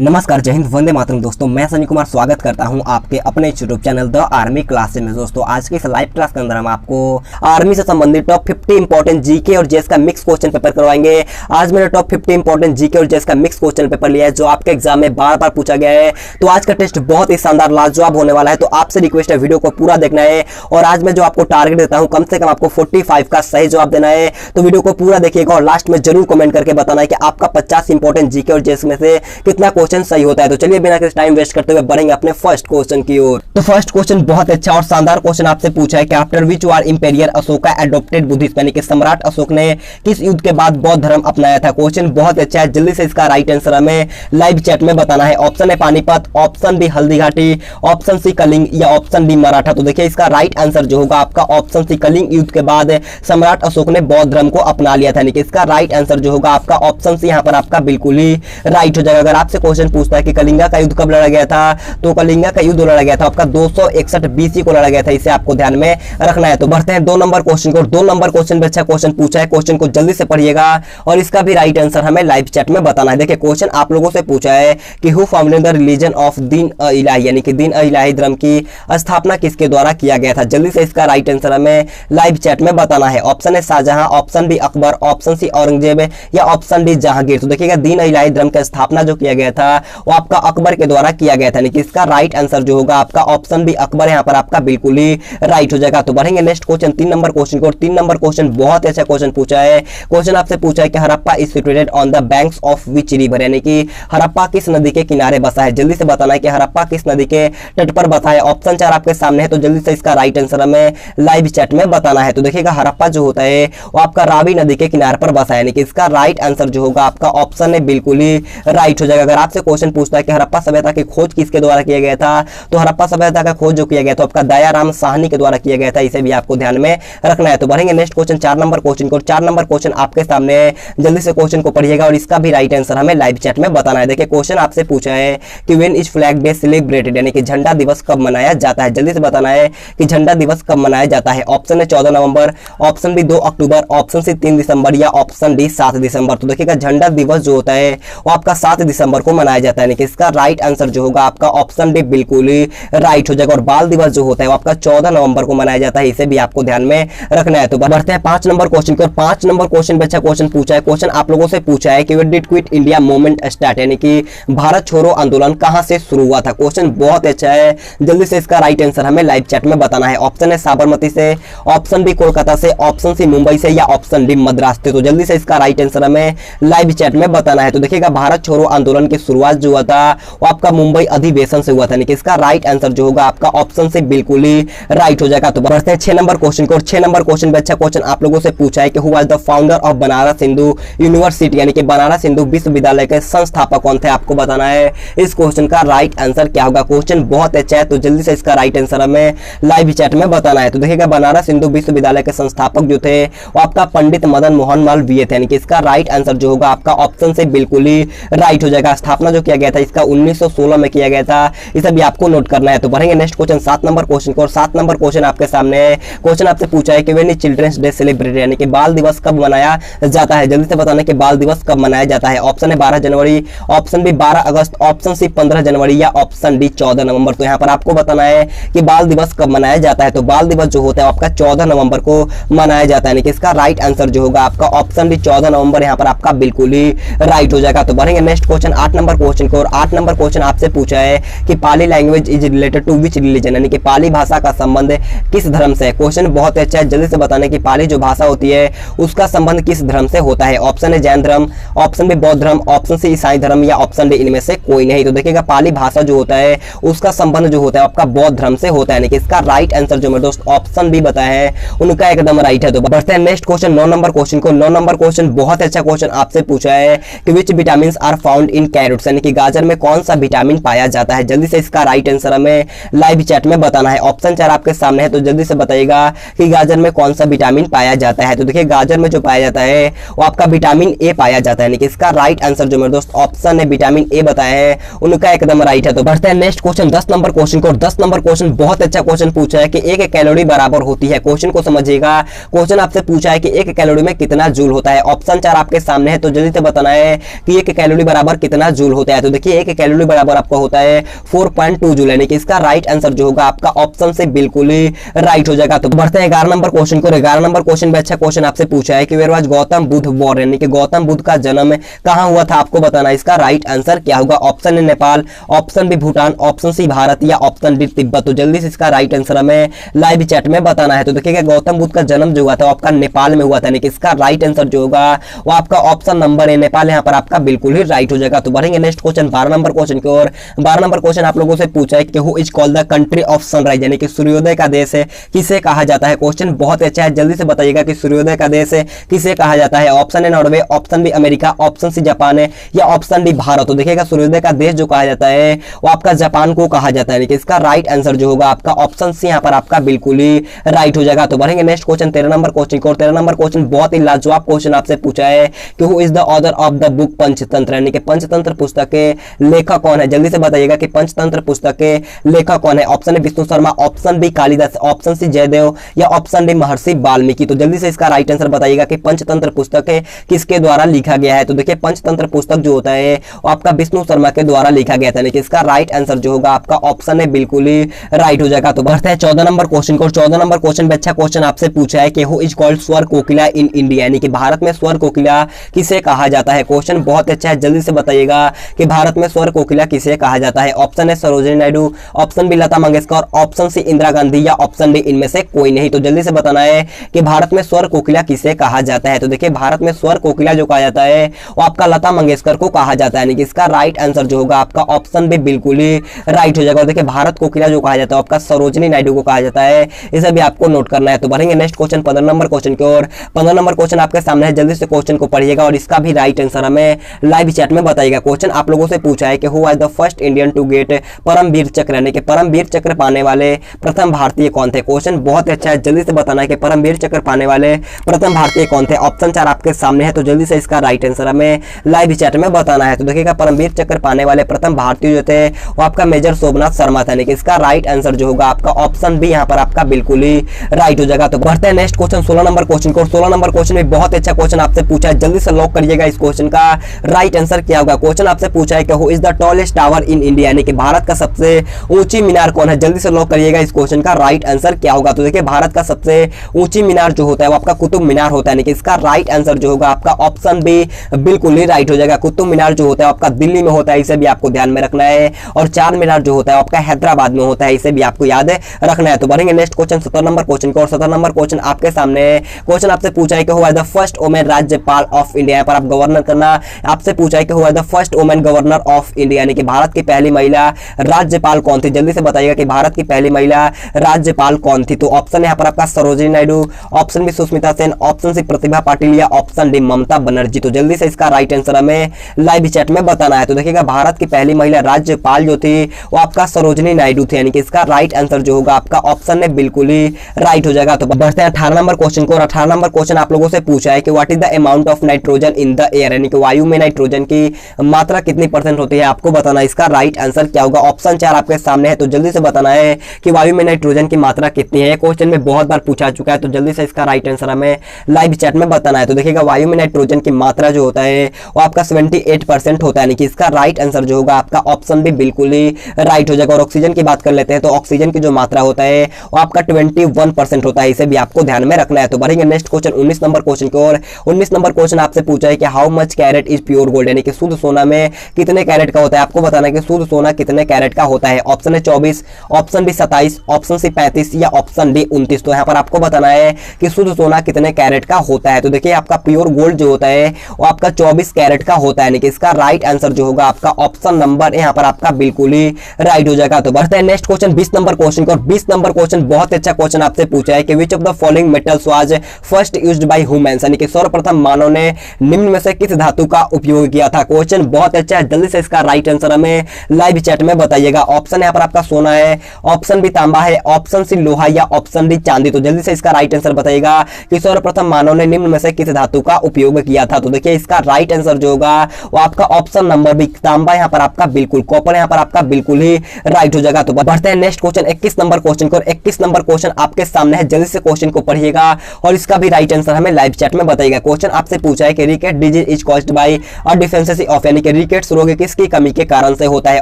नमस्कार, जय हिंद, वंदे मातरम। दोस्तों मैं संजय कुमार स्वागत करता हूं आपके अपने YouTube channel the army classes में। दोस्तों आज के इस लाइव क्लास के अंदर हम आपको आर्मी से संबंधित टॉप 50 इंपॉर्टेंट जीके और जेएस का मिक्स क्वेश्चन पेपर करवाएंगे। आज मैंने टॉप 50 इंपॉर्टेंट जीके और जेएस का मिक्स क्वेश्चन पेपर लिया है जो आपके एग्जाम में बार बार पूछा गया है। तो आज का टेस्ट बहुत ही शानदार लाजवाब होने वाला है, तो आपसे रिक्वेस्ट है वीडियो को पूरा देखना है। और आज मैं जो आपको टारगेट देता हूँ कम से कम आपको 45 का सही जवाब देना है, तो वीडियो को पूरा देखिएगा और लास्ट में जरूर कमेंट करके बताना है कि आपका 50 इंपॉर्टेंट जीके और जेएस में से कितना क्वेश्चन सही होता है। तो चलिए बिना किसी टाइम वेस्ट करते हुए बढ़ेंगे अपने फर्स्ट क्वेश्चन की ओर। तो फर्स्ट क्वेश्चन बहुत अच्छा और शानदार क्वेश्चन आपसे पूछा है कि after which war imperial Ashoka adopted Buddhism, यानी कि सम्राट अशोक ने किस युद्ध के बाद बौद्ध धर्म अपनाया था। क्वेश्चन बहुत अच्छा है, जल्दी से इसका राइट आंसर हमें लाइव चैट में बताना है। ऑप्शन है Panipat, option B Haldi Ghati, option C Kalinga या ऑप्शन डी मराठा। तो देखिए इसका राइट आंसर जो होगा आपका ऑप्शन सी कलिंग युद्ध के बाद सम्राट अशोक ने बौद्ध धर्म को अपना लिया था, यानी कि इसका राइट आंसर जो होगा आपका ऑप्शन सी यहाँ पर आपका बिल्कुल ही राइट हो जाएगा। अगर आपसे क्वेश्चन पूछता है कि कलिंगा का युद्ध कब लड़ा गया था, तो कलिंगा का युद्ध लड़ा गया था आपका 261 बीसी को लड़ा गया था, इसे आपको ध्यान में रखना है। तो बढ़ते हैं 2 नंबर क्वेश्चन को। 2 नंबर क्वेश्चन पे अच्छा क्वेश्चन पूछा है, क्वेश्चन को जल्दी से पढ़िएगा और इसका भी राइट आंसर हमें लाइव चैट में बताना है। देखिए क्वेश्चन आप लोगों से पूछा है कि who founded the religion of दीन अ इलाही, यानी कि दीन अ इलाही धर्म की स्थापना किसके द्वारा किया गया था। जल्दी से इसका राइट आंसर हमें लाइव चैट में बताना है। ऑप्शन है Shahjahan, option B Akbar, option C Aurangzeb या ऑप्शन डी जहांगीर। तो देखिएगा दीन अ इलाही धर्म की स्थापना जो किया गया था वो आपका अकबर के द्वारा किया गया था, यानी कि इसका राइट आंसर जो होगा आपका ऑप्शन बी अकबर यहाँ पर आपका बिल्कुल ही राइट हो जाएगा। तो बढ़ेंगे नेक्स्ट क्वेश्चन 3 नंबर क्वेश्चन को। 3 नंबर क्वेश्चन बहुत अच्छा क्वेश्चन पूछा है। क्वेश्चन आपसे पूछा है कि Harappa is situated on the banks of which river, यानी कि हड़प्पा किस नदी के किनारे बसा है। जल्दी से बताना है कि हड़प्पा किस नदी के तट पर बसा है। ऑप्शन 4 आपके सामने है, तो जल्दी से इसका राइट आंसर हमें लाइव चैट में बताना है। तो देखिएगा हड़प्पा जो होता है वो आपका रावी नदी के किनारे पर बसा है, यानी कि इसका राइट आंसर जो होगा आपका ऑप्शन है बिल्कुल ही राइट हो जाएगा। अगर आपसे क्वेश्चन पूछता है कि हड़प्पा सभ्यता की खोज किसके द्वारा किया गया था, तो हड़प्पा सभ्यता का खोज जो किया गया था आपका दयाराम साहनी के द्वारा किया गया था, इसे भी आपको ध्यान में रखना है। तो बढ़ेंगे नेक्स्ट क्वेश्चन 4 नंबर क्वेश्चन को। 4 नंबर क्वेश्चन आपके सामने है, जल्दी से क्वेश्चन को पढ़िएगा और इसका भी राइट आंसर हमें लाइव चैट में बताना है। देखिए क्वेश्चन आपसे पूछा है कि when is flag day celebrated, यानी कि झंडा दिवस कब मनाया जाता है। जल्दी से बताना है कि झंडा दिवस कब मनाया जाता है। ऑप्शन है 14 नवंबर, ऑप्शन बी 2 अक्टूबर, ऑप्शन सी 3 दिसंबर या ऑप्शन डी 7 दिसंबर। तो देखिएगा झंडा दिवस जो होता है वो आपका 7 दिसंबर को मनाया जाता है, यानी कि इसका राइट आंसर जो होगा आपका ऑप्शन डी बिल्कुल ही राइट हो जाएगा। और बाल दिवस जो होता है वो आपका 14 नवंबर को मनाया जाता है, इसे भी आपको ध्यान में रखना है। तो बढ़ते हैं 5 नंबर क्वेश्चन को। 5 नंबर क्वेश्चन पे अच्छा क्वेश्चन पूछा है। क्वेश्चन आप लोगों से पूछा है कि when did quit India movement start, यानी कि भारत छोड़ो आंदोलन कहां से शुरू हुआ था। क्वेश्चन बहुत अच्छा है, जल्दी से इसका राइट आंसर हमें लाइव चैट में बताना है। ऑप्शन है साबरमती से, ऑप्शन बी कोलकाता से, ऑप्शन सी मुंबई से या ऑप्शन डी मद्रास से। तो जल्दी से इसका राइट आंसर हमें लाइव चैट में बताना है। तो देखिएगा भारत छोड़ो आंदोलन की शुरुआत जो हुआ था वो आपका मुंबई अधिवेशन से हुआ था, यानी कि इसका राइट आंसर जो होगा आपका ऑप्शन से बिल्कुल ही राइट हो जाएगा। तो बढ़ते हैं 6 नंबर क्वेश्चन को। 6 नंबर क्वेश्चन पे अच्छा क्वेश्चन आप लोगों से पूछा है कि who was the founder of Banaras Hindu university, यानी कि बनारस हिंदू विश्वविद्यालय के संस्थापक कौन थे, आपको बताना है। इस क्वेश्चन का राइट आंसर क्या होगा। क्वेश्चन बहुत अच्छा है, तो जल्दी से इसका राइट आंसर हमें लाइव चैट में बताना है। तो देखिएगा बनारस हिंदू विश्वविद्यालय के संस्थापक जो थे वो आपका पंडित मदन मोहन मालवीय थे, यानी कि इसका राइट आंसर जो होगा आपका ऑप्शन से बिल्कुल ही राइट हो जाएगा। स्थापना जो किया गया था इसका 1916 में किया गया था, इसे भी आपको नोट करना है। तो बढ़ेंगे नेक्स्ट क्वेश्चन 7 नंबर क्वेश्चन को। और 7 नंबर क्वेश्चन आपके सामने है। क्वेश्चन आपसे पूछा है कि when is children's day celebrated, यानी कि बाल दिवस कब मनाया जाता है। जल्दी से बताना कि बाल दिवस कब मनाया जाता है। ऑप्शन है 12 जनवरी, ऑप्शन बी 12 अगस्त, ऑप्शन सी 15 जनवरी या ऑप्शन डी 14 नवंबर। तो यहाँ पर आपको बताना है कि बाल दिवस कब मनाया जाता है। तो बाल दिवस जो होता है आपका 14 नवंबर को मनाया जाता है, यानी कि इसका राइट आंसर जो होगा आपका ऑप्शन डी 14 नवंबर यहाँ पर आपका बिल्कुल ही राइट हो जाएगा। तो बढ़ेंगे नेक्स्ट क्वेश्चन 8 नंबर क्वेश्चन को। और 8 नंबर क्वेश्चन आपसे पूछा है कि Pali language is related to which religion, यानी कि पाली भाषा का संबंध किस धर्म से है। क्वेश्चन बहुत अच्छा है, जल्दी से बताने की पाली जो भाषा होती है उसका संबंध किस धर्म से होता है। ऑप्शन है जैन धर्म, ऑप्शन बी बौद्ध धर्म, ऑप्शन सी ईसाई धर्म या ऑप्शन डी इनमें से कोई नहीं। तो देखिएगा पाली भाषा जो होता है उसका संबंध जो होता है आपका बौद्ध धर्म से होता है, यानी कि इसका राइट आंसर जो मेरे दोस्त ऑप्शन बी बताया है उनका एकदम राइट है। तो बढ़ते हैं नेक्स्ट क्वेश्चन 9 नंबर क्वेश्चन को। 9 नंबर क्वेश्चन बहुत अच्छा क्वेश्चन आपसे पूछा है कि which vitamin are found in carrots, यानी कि गाजर में कौन सा विटामिन पाया जाता है। जल्दी से इसका राइट आंसर हमें लाइव चैट में बताना है। ऑप्शन 4 आपके सामने है, तो जल्दी से बताइएगा कि गाजर में कौन सा विटामिन पाया जाता है। तो देखिए गाजर में जो पाया जाता है वो आपका विटामिन ए पाया जाता है, यानी कि इसका राइट आंसर जो मेरे दोस्त ऑप्शन है विटामिन ए बताया है उनका एकदम राइट है। तो बढ़ते हैं नेक्स्ट क्वेश्चन 10 नंबर क्वेश्चन को। 10 नंबर क्वेश्चन बहुत अच्छा क्वेश्चन पूछा है कि एक कैलोरी बराबर होती है। क्वेश्चन को समझिएगा। क्वेश्चन आपसे पूछा है कि एक कैलोरी में कितना जूल होता है। ऑप्शन 4 आपके सामने है, तो जल्दी से बताना है कि एक कैलोरी बराबर कितना जूल जूल होता है। तो देखिए 1 कैलोरी बराबर आपका होता है 4.2 जूल, यानी कि इसका राइट आंसर जो होगा आपका ऑप्शन से बिल्कुल ही राइट हो जाएगा। तो बढ़ते हैं 11 नंबर क्वेश्चन को। 11 नंबर क्वेश्चन में अच्छा क्वेश्चन आपसे पूछा है कि where was Gautam Buddha born, यानी कि गौतम बुद्ध का जन्म कहां हुआ था, आपको बताना इसका राइट आंसर क्या होगा। Option A Nepal, option B Bhutan, option C Bharat या ऑप्शन डी तिब्बत। तो जल्दी से इसका राइट आंसर हमें लाइव चैट में बताना है। तो देखिएगा गौतम बुद्ध का जन्म जो हुआ था आपका नेपाल में हुआ था, यानी कि इसका राइट आंसर जो होगा वो आपका ऑप्शन नंबर ए नेपाल यहाँ पर आपका बिल्कुल ही राइट हो जाएगा। तो बढ़ेंगे नेक्स्ट क्वेश्चन 12 नंबर क्वेश्चन की ओर। 12 नंबर क्वेश्चन आप लोगों से पूछा है कि who is called the country of sunrise, यानी कि सूर्योदय का देश है किसे कहा जाता है। क्वेश्चन बहुत अच्छा है, जल्दी से बताइएगा कि सूर्योदय का देश है किसे कहा जाता है। Option A Norway, option B America, option C Japan है या ऑप्शन डी भारत। तो देखिएगा सूर्योदय का देश जो कहा जाता है वो आपका जापान को कहा जाता है, यानी कि इसका राइट आंसर जो होगा आपका ऑप्शन सी यहाँ पर आपका बिल्कुल ही राइट हो जाएगा। तो बढ़ेंगे नेक्स्ट क्वेश्चन 13 नंबर क्वेश्चन को। 13 नंबर क्वेश्चन बहुत ही लाजवाब क्वेश्चन आपसे पूछा है कि who is the author of the book Panchatantra, यानी कि पंचतंत्र पुस्तक के लेखक कौन है। जल्दी से बताइएगा कि पंचतंत्र पुस्तक के लेखक कौन है। Option A Vishnu Sharma, option B Kalidas, option C Jayadev या ऑप्शन डी महर्षि वाल्मीकि। तो जल्दी से इसका राइट आंसर बताइएगा कि पंचतंत्र पुस्तक किसके द्वारा लिखा गया है। तो देखिए पंचतंत्र पुस्तक जो होता है वो आपका विष्णु शर्मा के द्वारा लिखा गया था, यानी कि इसका राइट आंसर जो होगा आपका ऑप्शन ए बिल्कुल ही राइट हो जाएगा। तो बढ़ते हैं 14 नंबर क्वेश्चन को। 14 नंबर क्वेश्चन में अच्छा क्वेश्चन आपसे पूछा है कि हु इज कॉल्ड स्वर कोकिला इन इंडिया, यानी कि भारत में स्वर कोकिला किसे कहा जाता है। क्वेश्चन बहुत अच्छा है, जल्दी से बताइएगा कि भारत में स्वर कोकिला किसे कहा जाता है। ऑप्शन है Sarojini Naidu, option B Lata Mangeshkar, option C Indira Gandhi या ऑप्शन डी इनमें से कोई नहीं। तो जल्दी से बताना है कि भारत में स्वर कोकिला किसे कहा जाता है। तो देखिए भारत में स्वर कोकिला जो कहा जाता है वो आपका लता मंगेशकर को कहा जाता है, यानी कि इसका राइट आंसर जो होगा आपका ऑप्शन बी बिल्कुल ही राइट हो जाएगा। देखिए भारत कोकिला जो कहा जाता है आपका सरोजिनी नायडू को कहा जाता है, इसे भी आपको नोट करना है। तो बढ़ेंगे नेक्स्ट क्वेश्चन 15 नंबर क्वेश्चन की ओर। 15 नंबर क्वेश्चन आपके सामने है, जल्दी से क्वेश्चन को पढ़िएगा और इसका भी राइट आंसर हमें लाइव चैट में बताइएगा। क्वेश्चन आप लोगों से पूछा है कि who was the first Indian to get Paramvir Chakra, यानी कि परमवीर चक्र पाने वाले प्रथम भारतीय कौन थे। क्वेश्चन बहुत अच्छा है, जल्दी से बताना है कि परमवीर चक्र पाने वाले प्रथम भारतीय कौन थे। ऑप्शन 4 आपके सामने है, तो जल्दी से इसका राइट आंसर हमें लाइव चैट में बताना है। तो देखिएगा परमवीर चक्र पाने वाले प्रथम भारतीय जो थे वो आपका मेजर शोभनाथ शर्मा था, यानी कि इसका राइट आंसर जो होगा आपका ऑप्शन बी यहाँ पर आपका बिल्कुल ही राइट हो जाएगा। तो बढ़ते हैं नेक्स्ट क्वेश्चन 16 नंबर क्वेश्चन को। 16 नंबर क्वेश्चन में बहुत अच्छा क्वेश्चन आपसे पूछा है, जल्दी से लॉक करिएगा इस क्वेश्चन का राइट आंसर क्या होगा। क्वेश्चन आपसे पूछा है कि who is the tallest tower in India, यानी कि भारत का सबसे ऊंची मीनार कौन है। जल्दी से लॉक करिएगा इस क्वेश्चन का राइट आंसर क्या होगा। तो देखिए भारत का सबसे ऊंची मीनार जो होता है वो आपका कुतुब मीनार होता है, यानी कि इसका राइट आंसर जो होगा आपका ऑप्शन बी बिल्कुल ही राइट हो जाएगा। कुतुब मीनार जो होता है आपका दिल्ली में होता है, इसे भी आपको ध्यान में रखना है। और चार मीनार जो होता है आपका हैदराबाद में होता है, इसे भी आपको याद रखना है। तो बढ़ेंगे नेक्स्ट क्वेश्चन 17 नंबर क्वेश्चन को। और 17 नंबर क्वेश्चन आपके सामने क्वेश्चन आपसे पूछा है कि who was the first women राज्यपाल ऑफ इंडिया। यहाँ पर आप गवर्नर करना आपसे पूछा है कि who was the first women governor of India, यानी कि भारत की पहली महिला राज्यपाल कौन थी। जल्दी से बताइएगा कि भारत की पहली महिला राज्यपाल कौन थी। तो ऑप्शन यहाँ पर आपका Sarojini Naidu, option B Sushmita Sen, option C Pratibha Patil या ऑप्शन डी ममता बनर्जी। तो जल्दी से इसका राइट आंसर हमें लाइव चैट में बताना है। तो देखिएगा भारत की पहली महिला राज्यपाल जो थी वो आपका सरोजिनी नायडू थी, यानी कि इसका राइट आंसर जो होगा आपका ऑप्शन में बिल्कुल ही राइट हो जाएगा। तो बढ़ते हैं 18 नंबर क्वेश्चन को। और 18 नंबर क्वेश्चन आप लोगों से पूछा है कि what is the amount of nitrogen in the air, यानी कि वायु में नाइट्रोजन की मात्रा कितनी परसेंट होती है, आपको बताना इसका राइट आंसर क्या होगा। ऑप्शन 4 आपके सामने है, तो जल्दी से बताना है कि वायु में नाइट्रोजन की मात्रा कितनी है। क्वेश्चन में बहुत बार पूछा चुका है, तो जल्दी से इसका राइट आंसर हमें लाइव चैट में बताना है। तो देखिएगा वायु में नाइट्रोजन की मात्रा जो होता है वो आपका 78% होता है, यानी कि इसका राइट आंसर जो होगा आपका ऑप्शन भी बिल्कुल ही राइट हो जाएगा। और ऑक्सीजन की बात कर लेते हैं, तो ऑक्सीजन की जो मात्रा होता है वो आपका 21% होता है, इसे भी आपको ध्यान में रखना है। तो बढ़ेंगे नेक्स्ट क्वेश्चन 19 नंबर क्वेश्चन की ओर। 19 नंबर क्वेश्चन आपसे पूछा है कि how much carat is pure gold, यानी कि शुद्ध सोना में कितने कैरेट का होता है। आपको बताना है कि शुद्ध सोना कितने कैरेट का होता है। ऑप्शन है 24, ऑप्शन बी 27, ऑप्शन सी 35 या ऑप्शन डी 29। तो यहाँ पर आपको बताना है कि शुद्ध सोना कितने कैरेट का होता है। तो देखिए आपका प्योर गोल्ड जो होता है वो आपका 24 कैरेट का होता है, यानी कि इसका राइट आंसर जो होगा आपका ऑप्शन नंबर यहाँ पर आपका बिल्कुल ही राइट हो जाएगा। तो बढ़ते हैं नेक्स्ट क्वेश्चन 20 नंबर क्वेश्चन को। 20 नंबर क्वेश्चन बहुत अच्छा क्वेश्चन आपसे पूछा है कि which of the following metals was first used by humans, यानी कि सर्वप्रथम मानव ने निम्न में से किस धातु का उपयोग किया था। क्वेश्चन बहुत अच्छा है, जल्दी से इसका राइट आंसर हमें लाइव चैट में बताइएगा। ऑप्शन यहाँ पर आपका सोना है, ऑप्शन बी तांबा है, ऑप्शन सी लोहा या ऑप्शन डी चांदी। तो जल्दी से इसका राइट आंसर बताइएगा कि सर्वप्रथम मानव ने निम्न में से किस धातु का उपयोग किया था। तो देखिए इसका राइट आंसर जो होगा वो आपका ऑप्शन नंबर बी तांबा यहाँ पर आपका बिल्कुल, कॉपर यहाँ पर आपका बिल्कुल ही राइट हो जाएगा। तो बढ़ते हैं नेक्स्ट क्वेश्चन 21 नंबर क्वेश्चन को। 21 नंबर क्वेश्चन आपके सामने है, जल्दी से क्वेश्चन को पढ़िएगा और इसका भी राइट आंसर हमें लाइव चैट में बताइएगा। क्वेश्चन आपसे पूछा है कि rickets disease is caused by a deficiency of, यानी कि कि रिकेट्स रोग किसकी कमी के कारण से होता है?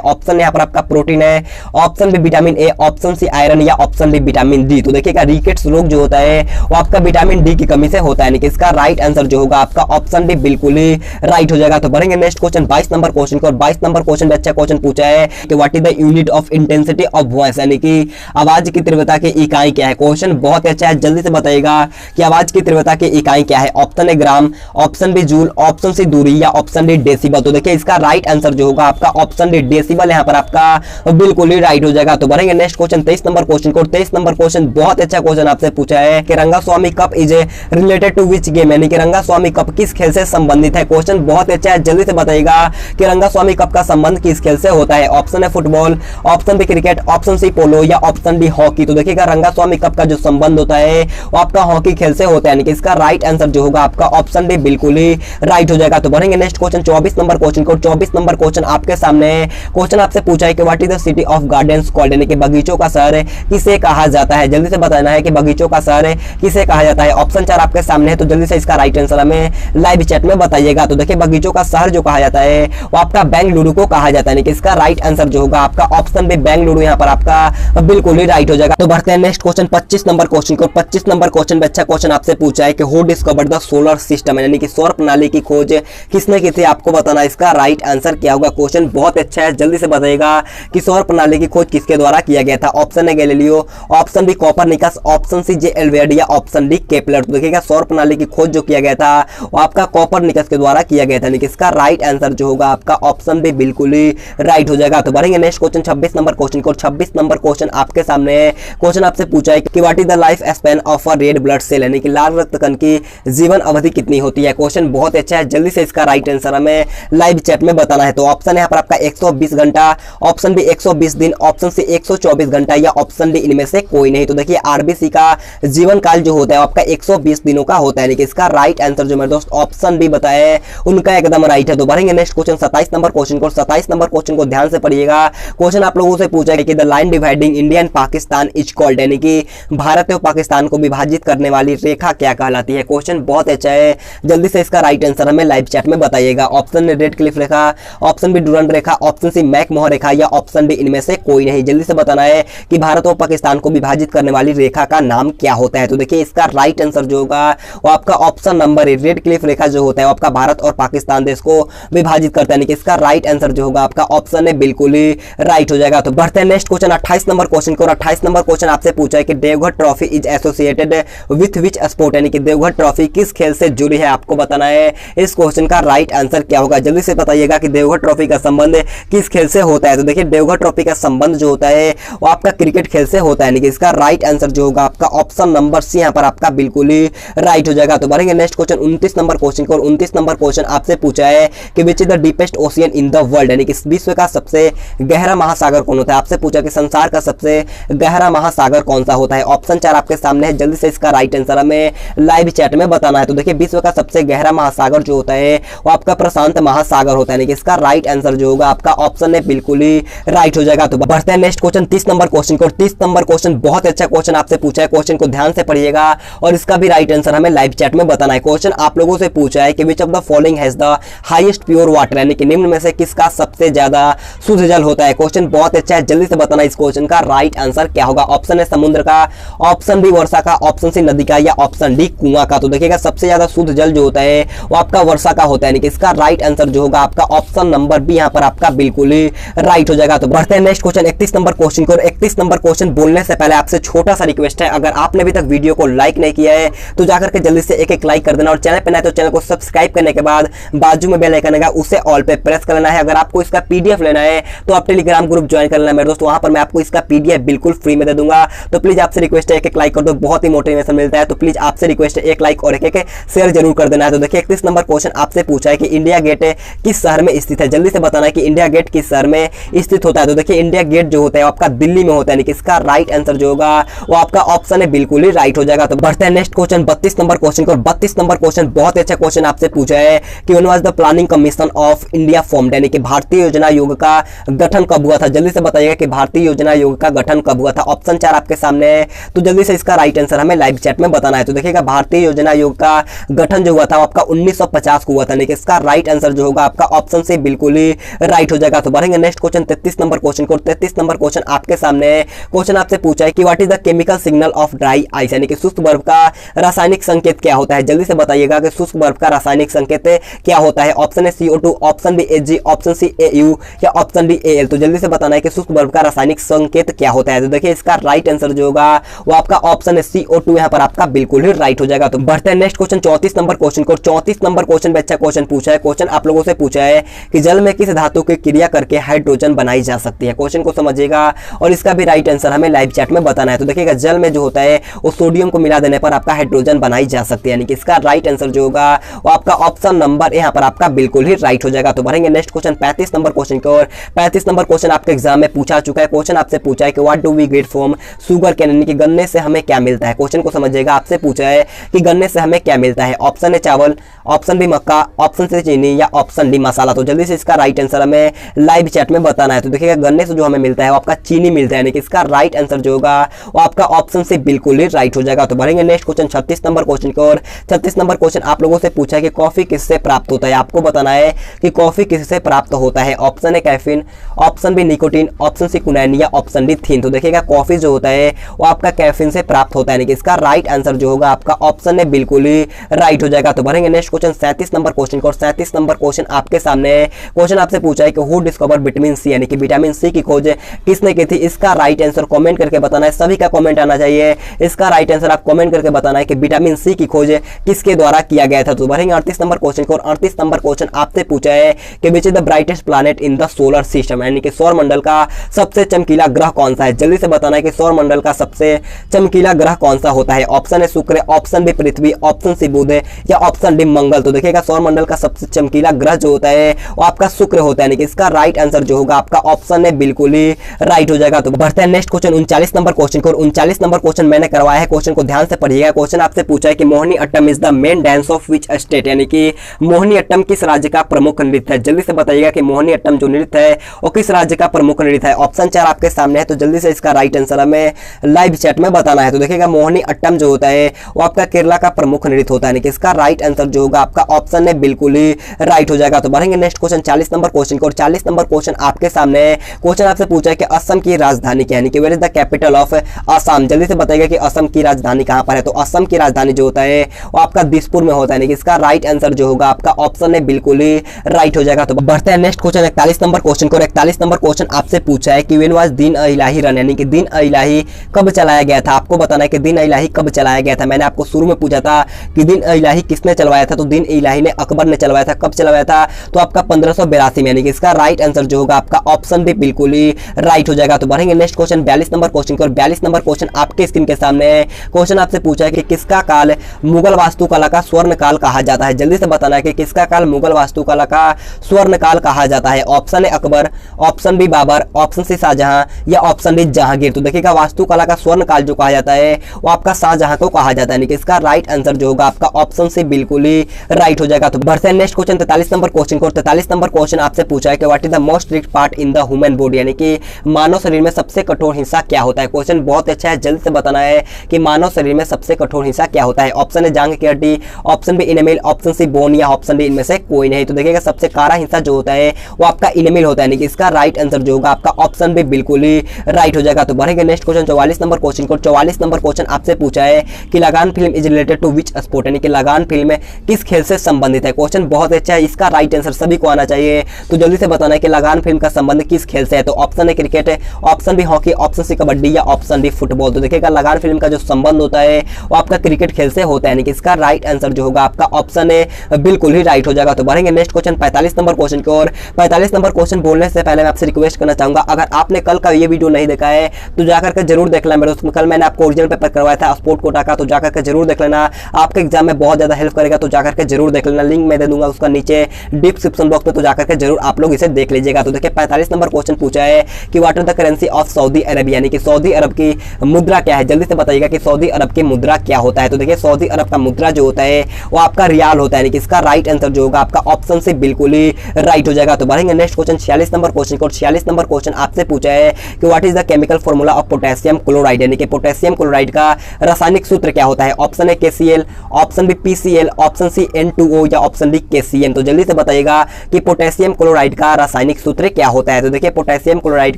ऑप्शन यहाँ पर आपका प्रोटीन है, option B vitamin A, option C iron या ऑप्शन डी विटामिन डी। तो देखिएगा रिकेट्स रोग जो होता है वो आपका विटामिन डी की कमी से होता है, यानी कि इसका राइट आंसर जो होगा आपका ऑप्शन डी बिल्कुल ही राइट हो जाएगा। तो बढ़ेंगे नेक्स्ट क्वेश्चन 22 नंबर क्वेश्चन को, और 22 नंबर क्वेश्चन में अच्छा क्वेश्चन पूछा है कि what is the unit of intensity of voice, यानी कि आवाज की तीव्रता की इकाई क्या है? क्वेश्चन बहुत अच्छा है, जल्दी से बताइएगा कि आवाज की तीव्रता की इकाई क्या है? Option A gram, option B joule, option C दूरी या ऑप्शन डी डेसिबल। तो देखिए इसका राइट आंसर जो होगा आपका ऑप्शन डी डेसिबल यहाँ पर आपका बिल्कुल ही राइट हो जाएगा। तो बढ़ेंगे नेक्स्ट क्वेश्चन 23 नंबर क्वेश्चन को। 23 नंबर क्वेश्चन बहुत अच्छा क्वेश्चन आपसे पूछा है कि Rangaswamy cup is related to which game, यानी कि रंगास्वामी कप किस खेल से संबंधित है? क्वेश्चन बहुत अच्छा है, जल्दी से बताइएगा कि रंगास्वामी कप का संबंध किस खेल से होता है? Option A football, option B cricket, option C polo या ऑप्शन डी हॉकी। तो देखिएगा रंगास्वामी कप का जो संबंध होता है वो आपका हॉकी खेल से होता है, यानी कि इसका राइट आंसर जो होगा आपका ऑप्शन डी बिल्कुल ही राइट हो जाएगा। तो बढ़ेंगे नेक्स्ट क्वेश्चन 24 नंबर क्वेश्चन को। 24 नंबर क्वेश्चन आपके सामने क्वेश्चन आपसे पूछा है कि what is the city of gardens called, यानी कि बगीचों का शहर किसे कहा जाता है? जल्दी से बताना है कि बगीचों का शहर किसे कहा जाता है। ऑप्शन 4 आपके सामने है, तो जल्दी से इसका राइट आंसर हमें लाइव चैट में बताइएगा। तो देखिए बगीचों का शहर जो कहा जाता है वो आपका बेंगलुरु को कहा जाता है, यानी कि इसका राइट आंसर जो होगा आपका ऑप्शन बी बेंगलुरु यहाँ पर आपका बिल्कुल ही राइट हो जाएगा। तो बढ़ते हैं नेक्स्ट क्वेश्चन 25 नंबर क्वेश्चन को। 25 नंबर क्वेश्चन में अच्छा क्वेश्चन आपसे पूछा है कि who discovered the solar system, यानी कि सौर प्रणाली की खोज किसने की थी? आपको बताना इसका राइट आंसर क्या होगा। क्वेश्चन बहुत अच्छा है, जल्दी से बताइएगा कि सौर प्रणाली की खोज किसके द्वारा किया गया था? Option A Galileo, option B Copernicus, option C J एल्वेड या ऑप्शन डी केपलर। तो देखिएगा सौर प्रणाली की खोज जो किया गया था वो आपका कोपरनिकस के द्वारा किया गया था, यानी कि इसका राइट आंसर जो होगा आपका ऑप्शन बी बिल्कुल ही राइट हो जाएगा। तो बढ़ेंगे नेक्स्ट क्वेश्चन 26 नंबर क्वेश्चन को। 26 नंबर क्वेश्चन आपके सामने क्वेश्चन आपसे पूछा है कि what is the life span of a red blood cell, यानी कि लाल रक्त कण की जीवन अवधि कितनी होती है? क्वेश्चन बहुत अच्छा है, जल्दी से इसका राइट आंसर हमें लाइव चैट में बताना है। तो ऑप्शन यहाँ पर आपका 120 घंटा, ऑप्शन बी 120 दिन, ऑप्शन सी 124 घंटा या ऑप्शन डी इनमें से कोई नहीं। तो देखिए आरबीसी का जीवन काल जो होता है आपका 120 दिनों का होता है, यानी कि इसका राइट आंसर जो मेरे दोस्त ऑप्शन बी बताए उनका एकदम राइट है। तो बढ़ेंगे नेक्स्ट क्वेश्चन 27 नंबर क्वेश्चन को। 27 नंबर क्वेश्चन को ध्यान से पढ़िएगा। क्वेश्चन आप लोगों से पूछा है कि the line dividing India and Pakistan is called, यानी कि भारत और पाकिस्तान को विभाजित करने वाली रेखा क्या कहलाती है? क्वेश्चन बहुत अच्छा है, जल्दी से इसका राइट आंसर हमें लाइव चैट में बताइएगा। ऑप्शन रेड क्लिफ रेखा, ऑप्शन बी डुरंड रेखा, ऑप्शन सी मैकमोहन रेखा या ऑप्शन डी इनमें से कोई नहीं। जल्दी से बताना है कि भारत और पाकिस्तान को विभाजित करने वाली रेखा का नाम क्या होता है? तो देखिए इसका राइट आंसर जो होगा वो आपका option number A Radcliffe रेखा जो होता है वो आपका भारत और पाकिस्तान देश को विभाजित करता है, यानी कि इसका राइट आंसर जो होगा आपका ऑप्शन ए बिल्कुल ही राइट हो जाएगा। तो बढ़ते हैं नेक्स्ट क्वेश्चन 28 नंबर क्वेश्चन को। 28 नंबर क्वेश्चन आपसे पूछा है कि Deoghar trophy is associated with which sport, यानी कि देवघर ट्रॉफी किस खेल से जुड़ी है? आपको बताना है इस क्वेश्चन का राइट आंसर क्या होगा। जल्दी से बताइएगा कि देवघर ट्रॉफी का संबंध किस खेल से होता है? तो देखिए देवघर ट्रॉफी का संबंध जो होता है वो आपका क्रिकेट खेल से होता है, यानी कि इसका राइट आंसर जो होगा आपका ऑप्शन नंबर सी यहाँ पर आपका बिल्कुल ही राइट हो जाएगा। तो बढ़ेंगे नेक्स्ट क्वेश्चन 29 नंबर क्वेश्चन को। 29 नंबर क्वेश्चन आपसे पूछा है कि which is the deepest ocean in the world, यानी कि विश्व का सबसे गहरा महासागर कौन होता है? आपसे पूछा कि संसार का सबसे गहरा महासागर कौन सा होता है? ऑप्शन 4 आपके सामने है, जल्दी से इसका राइट आंसर हमें लाइव चैट में बताना है। तो देखिए विश्व का सबसे गहरा महासागर जो होता है वो आपका प्रशांत महासागर होता है, यानी कि इसका राइट आंसर जो होगा आपका ऑप्शन है बिल्कुल ही राइट हो जाएगा। तो बढ़ते हैं नेक्स्ट क्वेश्चन 30 नंबर क्वेश्चन को। 30 नंबर क्वेश्चन बहुत अच्छा क्वेश्चन आपसे पूछा है, क्वेश्चन को ध्यान से पढ़िएगा और इसका भी राइट आंसर हमें लाइव चैट में बताना है। क्वेश्चन आप लोगों से पूछा है कि which of the following has the highest pure water, यानी कि निम्न में से किसका सबसे ज्यादा शुद्ध जल होता है? क्वेश्चन बहुत अच्छा है, जल्दी से बताना इस क्वेश्चन का राइट आंसर क्या होगा। ऑप्शन है समुद्र का, ऑप्शन बी वर्षा का, ऑप्शन सी नदी का या ऑप्शन डी कुआं का। तो देखिएगा सबसे ज्यादा शुद्ध जल जो होता है वो आपका वर्षा का होता है, यानी कि इसका राइट आंसर जो होगा आपका ऑप्शन नंबर बी यहाँ पर आपका बिल्कुल ही राइट हो जाएगा। तो बढ़ते हैं नेक्स्ट क्वेश्चन 31 नंबर क्वेश्चन को। 31 नंबर क्वेश्चन बोलने से पहले आपसे छोटा सा रिक्वेस्ट है, अगर आपने अभी तक वीडियो को लाइक नहीं किया है तो जाकर के जल्दी से एक लाइक कर देना और चैनल पर नए तो चैनल को सब्सक्राइब करने के बाद बाजू में बेल आइकन आएगा उसे ऑल पे प्रेस कर लेना है। अगर आपको इसका पीडीएफ लेना है तो आप टेलीग्राम ग्रुप ज्वाइन कर लेना मेरे दोस्त, वहां पर मैं आपको इसका पीडीएफ बिल्कुल फ्री में दे दूंगा। तो प्लीज आपसे रिक्वेस्ट है एक लाइक कर दो, बहुत ही मोटिवेशन मिलता है। तो प्लीज आपसे रिक्वेस्ट है एक लाइक और एक शेयर जरूर कर देना है। तो देखिए 31 नंबर क्वेश्चन आपसे पूछा है कि इंडिया गेट किस शहर में स्थित है? जल्दी से बताना है कि इंडिया गेट किस शहर में स्थित होता है। तो देखिए इंडिया गेट जो होता है आपका दिल्ली में होता है, यानी कि इसका राइट आंसर जो होगा वो आपका ऑप्शन है बिल्कुल ही राइट हो जाएगा। तो बढ़ते हैं नेक्स्ट क्वेश्चन 32 नंबर क्वेश्चन को। 32 नंबर क्वेश्चन बहुत अच्छा क्वेश्चन आपसे पूछा है कि when was the planning commission of India formed, यानी कि भारतीय योजना आयोग का गठन कब हुआ था? जल्दी से बताइएगा कि भारतीय योजना आयोग का गठन कब हुआ था। ऑप्शन 4 आपके सामने है, तो जल्दी से इसका राइट आंसर हमें लाइव चैट में बताना है। तो देखिएगा भारतीय योजना आयोग का गठन जो हुआ था आपका 1950 को हुआ था, लेकिन इसका राइट आंसर जो होगा आपका आपका ऑप्शन सी बिल्कुल ही राइट हो जाएगा। तो बढ़ेंगे नेक्स्ट क्वेश्चन 33 नंबर क्वेश्चन को। 33 नंबर क्वेश्चन आपके सामने है। क्वेश्चन आपसे पूछा है कि what is the chemical signal of dry ice, यानी कि शुष्क बर्फ का रासायनिक संकेत क्या होता है। जल्दी से बताइएगा कि शुष्क बर्फ का रासायनिक संकेत क्या होता है। ऑप्शन है CO2, option B Ag, option C AU या ऑप्शन डी Al। तो जल्दी से बताना है कि शुष्क बर्फ का रासायनिक संकेत क्या होता है। तो देखिए इसका राइट आंसर जो होगा वो आपका ऑप्शन है CO2 यहाँ पर आपका बिल्कुल ही राइट हो जाएगा। तो बढ़ते हैं नेक्स्ट क्वेश्चन 34 नंबर क्वेश्चन को। 34 नंबर क्वेश्चन में अच्छा क्वेश्चन पूछा है। क्वेश्चन आप लोगों से पूछा है कि जल में किस धातु की क्रिया करके हाइड्रोजन बनाई जा सकती है। क्वेश्चन को समझिएगा और इसका भी राइट आंसर हमें लाइव चैट में बताना है। तो देखिएगा जल में जो होता है वो सोडियम को मिला देने पर आपका हाइड्रोजन बनाई जा सकती है, यानी कि इसका राइट आंसर जो होगा वो आपका ऑप्शन नंबर यहाँ पर आपका बिल्कुल ही राइट हो जाएगा। तो बढ़ेंगे नेक्स्ट क्वेश्चन 35 नंबर क्वेश्चन की ओर। 35 नंबर क्वेश्चन आपके एग्जाम में पूछा चुका है। क्वेश्चन आपसे पूछा है कि what do we get from sugar cane, यानी कि गन्ने से हमें क्या मिलता है। क्वेश्चन को समझिएगा, आपसे पूछा है कि गन्ने से हमें क्या मिलता है। ऑप्शन है चावल, ऑप्शन बी मक्का, ऑप्शन से चीनी या ऑप्शन डी मसाला। तो जल्दी से इसका राइट आंसर हमें लाइव चैट में बताना है। तो देखिएगा गन्ने से जो हमें मिलता है वो आपका चीनी मिलता है, यानी कि इसका राइट आंसर जो होगा वो आपका ऑप्शन से बिल्कुल ही राइट हो जाएगा। तो बढ़ेंगे नेक्स्ट क्वेश्चन 36 नंबर क्वेश्चन की ओर। 36 नंबर क्वेश्चन आप लोगों से पूछा है कि कॉफी किससे प्राप्त होता है। आपको बताना है कि कॉफी किससे प्राप्त होता है। Option A caffeine, option B nicotine, option C कुनैन या ऑप्शन डी थीन। तो देखिएगा कॉफी जो होता है वो आपका कैफीन से प्राप्त होता है, यानी कि इसका राइट आंसर जो होगा आपका ऑप्शन है बिल्कुल ही राइट हो जाएगा। तो बढ़ेंगे नेक्स्ट क्वेश्चन 37 नंबर क्वेश्चन को। 37 नंबर क्वेश्चन आपके सामने है। क्वेश्चन आपसे पूछा है कि हु डिस्कवर विटामिन सी, यानी कि विटामिन सी की खोज किसने की थी। इसका राइट आंसर कमेंट करके बताना है, सभी का कमेंट आना चाहिए। इसका राइट आंसर आप कमेंट करके बताना है कि विटामिन सी की खोज किसके द्वारा किया गया था। तो बढ़ेंगे 38 नंबर क्वेश्चन को। 38 नंबर क्वेश्चन आपसे पूछा है कि which is the brightest planet in the solar system, यानी कि सौर मंडल का सबसे चमकीला ग्रह कौन सा है। जल्दी से बताना है कि सौर मंडल का सबसे चमकीला ग्रह कौन सा होता है। ऑप्शन है शुक्र, ऑप्शन बी पृथ्वी, ऑप्शन सी बुध या ऑप्शन डी मंगल। तो देखिएगा सौर मंडल का सबसे चमकीला ग्रह जो होता है वो आपका शुक्र होता है, यानी कि इसका राइट आंसर जो होगा आपका ऑप्शन है बिल्कुल ही राइट हो जाएगा। तो बढ़ते हैं नेक्स्ट क्वेश्चन 39 नंबर क्वेश्चन को। 39 नंबर क्वेश्चन मैंने करवाया है, क्वेश्चन को ध्यान से पढ़िएगा। क्वेश्चन आपसे पूछा है कि Mohiniyattam is the main dance of which state, यानी कि मोहिनी अट्टम किस राज्य का प्रमुख नृत्य है। जल्दी से बताइएगा कि मोहिनी अट्टम जो नृत्य है वो किस राज्य का प्रमुख नृत्य है। ऑप्शन 4 आपके सामने है, तो जल्दी से इसका राइट आंसर हमें लाइव चैट में बताना है। तो देखिएगा मोहिनी अट्टम जो होता है वो आपका केरला का प्रमुख नृत्य होता है, यानी कि इसका राइट आंसर जो होगा आपका ऑप्शन है बिल्कुल ही राइट हो जाएगा। तो बढ़ेंगे नेक्स्ट क्वेश्चन 40 नंबर क्वेश्चन को। 40 नंबर क्वेश्चन आपके सामने है। क्वेश्चन आपसे पूछा है कि असम की राजधानी क्या है, यानी कि where is the capital of Assam. जल्दी से बताइएगा कि असम की राजधानी कहां पर है। तो असम की राजधानी जो होता है वो आपका दिसपुर में होता है, यानी कि इसका राइट आंसर जो होगा आपका ऑप्शन है बिल्कुल ही राइट हो जाएगा। तो बढ़ते हैं नेक्स्ट क्वेश्चन 41 नंबर क्वेश्चन को। 41 नंबर क्वेश्चन आपसे पूछा है कि व्हेन वाज दिन इलाही रन, यानी कि दिन इलाही कब चलाया गया था। आपको बताना है कि दिन इलाही कब चलाया गया था। मैंने आपको शुरू में पूछा था कि दिन इलाही किसने चलवाया था, तो दिन इलाही ने अकबर ने चलवाया था। कब चलवाया था, तो आपका 1582 में, यानी कि इसका राइट आंसर जो होगा आपका ऑप्शन भी बिल्कुल ही राइट हो जाएगा। तो बढ़ेंगे नेक्स्ट क्वेश्चन 42 नंबर क्वेश्चन को। 42 नंबर क्वेश्चन आपके स्क्रीन के सामने है। क्वेश्चन आपसे पूछा है कि किसका काल मुगल वास्तुकला का स्वर्ण काल कहा जाता है। जल्दी से बताना है कि किसका काल मुगल वास्तुकला का स्वर्ण काल कहा जाता है। ऑप्शन है Akbar, option B Babur, option C Shahjahan या ऑप्शन डी जहांगीर। तो देखिएगा वास्तुकला का स्वर्ण काल जो कहा जाता है वो आपका शाहजहां को कहा जाता है, यानी कि इसका राइट आंसर जो होगा आपका ऑप्शन से बिल्कुल ही राइट हो जाएगा। तो बढ़ते हैं नेक्स्ट क्वेश्चन 43 नंबर क्वेश्चन को। 43 नंबर क्वेश्चन आपसे पूछा है कि what is the most rigid part in the human body, यानी कि मानव शरीर में सबसे कठोर हिस्सा क्या होता है। क्वेश्चन बहुत अच्छा है, जल्द से बताना है कि मानव शरीर में सबसे कठोर हिस्सा क्या होता है। ऑप्शन है जांघ की हड्डी, option B enamel, option C bone या ऑप्शन डी इनमें से कोई नहीं। तो देखिएगा सबसे कारा हिस्सा जो होता है वो आपका इनेमिल होता है, यानी कि इसका राइट आंसर जो होगा आपका ऑप्शन भी बिल्कुल ही राइट हो जाएगा। तो बढ़ेंगे नेक्स्ट क्वेश्चन 44 नंबर क्वेश्चन को। 44 नंबर क्वेश्चन आपसे पूछा है कि Lagaan film is related to which sport, यानी कि लगान फिल्म किस खेल से संबंधित है। क्वेश्चन बहुत अच्छा है, इसका राइट आंसर सभी को आना चाहिए। तो जल्दी से बताना है कि लगान फिल्म का संबंध किस खेल से है। तो ऑप्शन है cricket, option B hockey, option C kabaddi या ऑप्शन डी फुटबॉल। तो देखिएगा लगान फिल्म का जो संबंध होता है वो आपका क्रिकेट खेल से होता है, यानी कि इसका राइट आंसर जो होगा आपका ऑप्शन है बिल्कुल ही राइट हो जाएगा। तो बढ़ेंगे नेक्स्ट क्वेश्चन 45 नंबर क्वेश्चन की ओर। 45 नंबर क्वेश्चन बोलने से पहले मैं आपसे रिक्वेस्ट करना चाहूंगा, अगर आपने कल का ये वीडियो नहीं देखा है तो जाकर के जरूर देख लेना। मेरे उसमें कल मैंने आपको ओरिजिनल पेपर करवाया था स्पोर्ट कोटा का, तो जाकर के जरूर देख लेना, आपके एग्जाम में बहुत ज्यादा हेल्प करेगा। तो जाकर के जरूर देख लेना, लिंक मैं दे दूंगा उसका नीचे डिस्क्रिप्शन बॉक्स में, तो जाकर के जरूर आप लोग इसे देख लीजिएगा। तो देखिए 45 नंबर क्वेश्चन पूछा है कि what is the currency of Saudi Arabia, यानी कि सऊदी अरब की मुद्रा क्या है। जल्दी से बताइएगा कि सऊदी अरब की मुद्रा क्या होता है। तो देखिए सऊदी अरब का मुद्रा जो होता है वो आपका रियाल होता है, यानी कि इसका राइट आंसर जो होगा आपका ऑप्शन से बिल्कुल ही राइट हो जाएगा। तो बढ़ेंगे नेक्स्ट क्वेश्चन 46 नंबर क्वेश्चन को। 46 नंबर क्वेश्चन आपसे पूछा है कि what is the chemical formula of potassium chloride, यानी कि पोटेशियम क्लोराइड का रासायनिक सूत्र क्या होता है। ऑप्शन है KCl, option B PCl, option C N2O या ऑप्शन डी KCN। तो जल्दी से बताइएगा कि पोटेशियम क्लोराइड का रासायनिक सूत्र क्या होता है। तो देखिए पोटेशियम क्लोराइड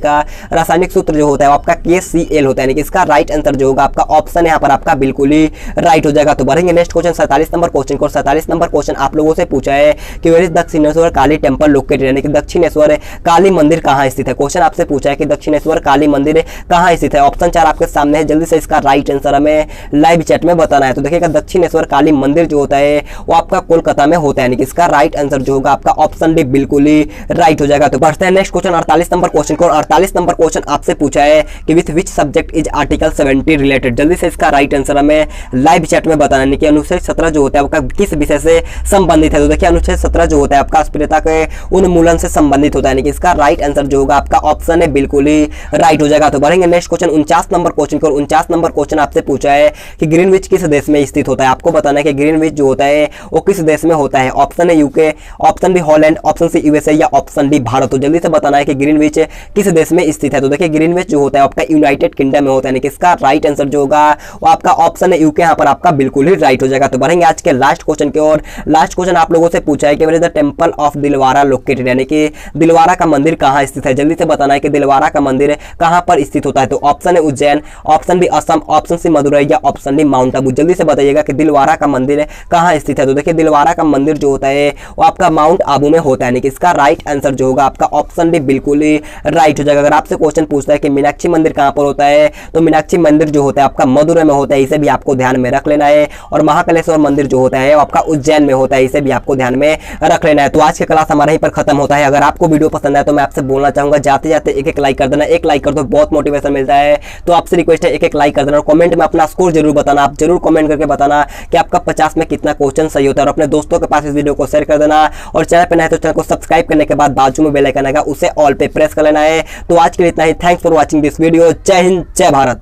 का रासायनिक सूत्र जो होता है वो आपका KCl होता है, यानी कि इसका राइट आंसर जो होगा आपका ऑप्शन यहाँ पर आपका बिल्कुल ही राइट हो जाएगा। तो बढ़ेंगे नेक्स्ट क्वेश्चन 47 नंबर क्वेश्चन को। 47 नंबर क्वेश्चन आप लोगों से पूछा है कि where is Dakshineswar Kali temple located, यानी कि दक्षिणेश्वर काली मंदिर कहाँ स्थित है। क्वेश्चन आपसे पूछा है कि दक्षिणेश्वर काली मंदिर कहाँ स्थित है। ऑप्शन 4 आपके सामने है, जल्दी से इसका राइट आंसर हमें लाइव चैट में बताना है। तो देखिएगा दक्षिणेश्वर काली मंदिर जो होता है वो आपका कोलकाता में होता है, यानी कि इसका राइट आंसर जो होगा आपका ऑप्शन डी बिल्कुल ही राइट हो जाएगा। तो बढ़ते हैं नेक्स्ट क्वेश्चन 48 नंबर क्वेश्चन को। 48 नंबर क्वेश्चन आपसे पूछा है कि with which subject is article 70 related. जल्दी से इसका राइट आंसर हमें लाइव चैट में बताना है कि अनुच्छेद 17 जो होता है आपका किस विषय से संबंधित है। तो देखिए अनुच्छेद 17 जो होता है आपका अस्पृश्यता के उन्मूलन से संबंधित होता है, यानी कि इसका राइट आंसर जो होगा आपका ऑप्शन है बिल्कुल ही राइट हो जाएगा। तो बढ़ेंगे नेक्स्ट क्वेश्चन 49 नंबर क्वेश्चन को। 49 नंबर क्वेश्चन आपसे पूछा है कि ग्रीनविच किस देश में स्थित होता है। आपको बताना है कि ग्रीनविच जो होता है वो किस देश में होता है। ऑप्शन है UK, option B Holland, option C USA या ऑप्शन डी भारत। तो जल्दी से बताना है कि ग्रीनविच किस देश में स्थित है। तो देखिए ग्रीनविच जो होता है आपका यूनाइटेड किंगडम में होता है, यानी कि इसका राइट आंसर जो होगा वो आपका ऑप्शन है यूके, यहाँ पर आपका बिल्कुल ही राइट हो जाएगा। तो बढ़ेंगे आज के लास्ट क्वेश्चन की ओर। लास्ट क्वेश्चन आप लोगों से पूछा है कि where is the temple of Dilwara located, यानी कि दिलवारा का मंदिर कहाँ स्थित है। जल्दी से बताना है कि दिलवारा का मंदिर कहाँ पर स्थित होता है। तो ऑप्शन है Ujjain, option B Assam, option C Madurai या ऑप्शन डी माउंट आबू। जल्दी से बताइएगा कि दिलवारा का मंदिर कहाँ स्थित है। तो देखिए दिलवारा का मंदिर जो होता है वो आपका माउंट आबू में होता है, यानी कि इसका राइट आंसर जो होगा आपका ऑप्शन डी बिल्कुल ही राइट हो जाएगा। अगर आपसे क्वेश्चन पूछता है कि मीनाक्षी मंदिर कहाँ पर होता है, तो मीनाक्षी मंदिर जो होता है आपका मदुरई में होता है, इसे भी आपको ध्यान में रख लेना है। और महाकालेश्वर मंदिर जो होता है वो आपका उज्जैन में होता है, इसे भी आपको ध्यान में रख लेना है। तो आज की क्लास हमारा यहीं पर खत्म होता है। अगर आपको वीडियो पसंद आए तो मैं आपसे बोलना चाहूंगा जाते जाते एक लाइक कर देना। एक लाइक कर दो, बहुत मोटिवेशन मिलता है। तो आपसे रिक्वेस्ट है एक लाइक कर देना और कमेंट में अपना स्कोर जरूर बताना। आप जरूर कमेंट करके बताना कि आपका 50 में कितना क्वेश्चन सही होता है। और अपने दोस्तों के पास इस वीडियो को शेयर कर देना। और चैनल पर नए तो चैनल को सब्सक्राइब करने के बाद बाजू में बेल आइकन आएगा, उसे ऑल पे प्रेस कर लेना है। तो आज के लिए इतना ही। Thanks for watching this video. Jai Hind, जय भारत।